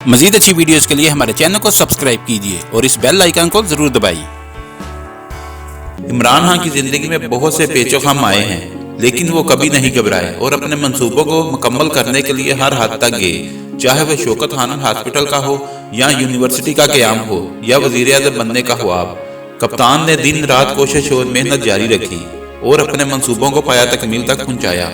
मजीद अच्छी वीडियोस के लिए हमारे चैनल को सब्सक्राइब कीजिए और इस बेल आइकन को जरूर दबाइए। इमरान खान की जिंदगी में बहुत से पेचोखम आए हैं, लेकिन वो कभी नहीं घबराए और अपने मंसूबों को मुकम्मल करने के लिए हर हद तक गए। चाहे वह शौकत खानम हॉस्पिटल का हो या यूनिवर्सिटी का क़याम हो या वज़ीर आज़म बनने का ख्वाब, कप्तान ने दिन रात कोशिश और मेहनत जारी रखी और अपने मंसूबों को पाया तकमील तक पहुंचाया।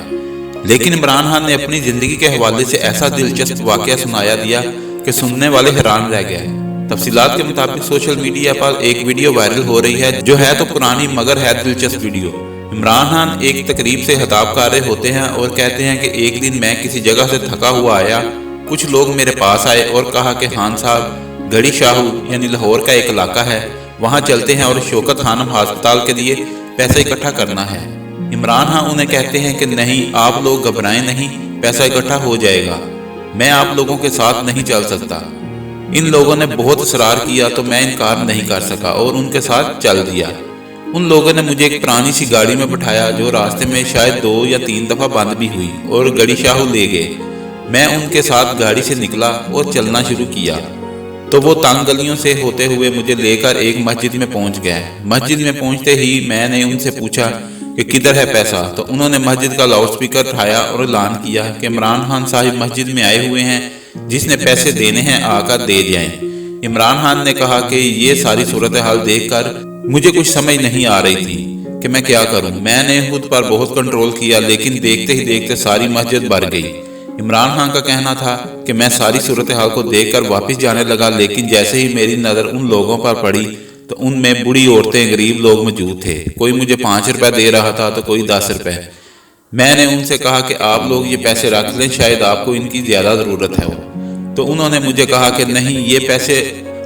लेकिन इमरान खान ने अपनी जिंदगी के हवाले से ऐसा दिलचस्प वाक़या सुनाया दिया कि सुनने वाले हैरान रह गए। तफसीलात के मुताबिक सोशल मीडिया पर एक वीडियो वायरल हो रही है जो है तो पुरानी मगर है दिलचस्प वीडियो। इमरान खान एक तकरीब से खिताब कर रहे होते हैं और कहते हैं कि एक दिन मैं किसी जगह से थका हुआ आया, कुछ लोग मेरे पास आए और कहा कि खान साहब, गढ़ी शाहू यानी लाहौर का एक इलाका है, वहाँ चलते हैं और शौकत खानम हस्पताल के लिए पैसा इकट्ठा करना है। इमरान खान उन्हें कहते हैं कि नहीं, आप लोग घबराएं नहीं, पैसा इकट्ठा हो जाएगा, मैं आप लोगों के साथ नहीं चल सकता। इन लोगों ने बहुत इसरार किया तो मैं इनकार नहीं कर सका और उनके साथ चल दिया। उन लोगों ने मुझे एक पुरानी सी गाड़ी में बिठाया जो रास्ते में शायद 2 या 3 दफ़ा बंद भी हुई और गढ़ी शाहू ले गए। मैं उनके साथ गाड़ी से निकला और चलना शुरू किया तो वो तंग गलियों से होते हुए मुझे लेकर एक मस्जिद में पहुंच गए। मस्जिद में पहुंचते ही मैंने उनसे पूछा कि किधर है पैसा, तो उन्होंने मस्जिद का लाउड स्पीकर उठाया और ऐलान किया कि इमरान खान साहिब मस्जिद में आए हुए हैं, जिसने पैसे देने हैं आकर दे जाएं। इमरान खान ने कहा कि ये सारी सूरत हाल देखकर मुझे कुछ समझ नहीं आ रही थी कि मैं क्या करूं। मैंने खुद पर बहुत कंट्रोल किया, लेकिन देखते ही देखते सारी मस्जिद भर गई। इमरान खान का कहना था कि मैं सारी सूरत हाल को देखकर वापस जाने लगा, लेकिन जैसे ही मेरी नज़र उन लोगों पर पड़ी तो उनमें बूढ़ी औरतें, गरीब लोग मौजूद थे। कोई मुझे 5 रुपए दे रहा था तो कोई 10 रुपए। मैंने उनसे कहा कि आप लोग ये पैसे रख लें, शायद आपको इनकी ज़्यादा ज़रूरत है। तो उन्होंने मुझे कहा कि नहीं, ये पैसे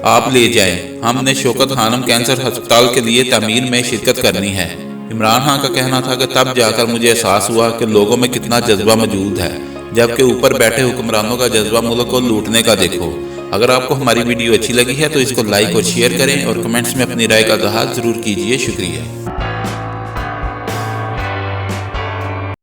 आप ले जाएं, हमने शौकत खानम कैंसर अस्पताल के लिए तमीर में शिरकत करनी है। इमरान खान का कहना था कि तब जाकर मुझे एहसास हुआ कि लोगों में कितना जज्बा मौजूद है, जबकि ऊपर बैठे हुक्मरानों का जज्बा मुल्क को लूटने का देखो। अगर आपको हमारी वीडियो अच्छी लगी है तो इसको लाइक और शेयर करें और कमेंट्स में अपनी राय का इज़हार ज़रूर कीजिए। शुक्रिया।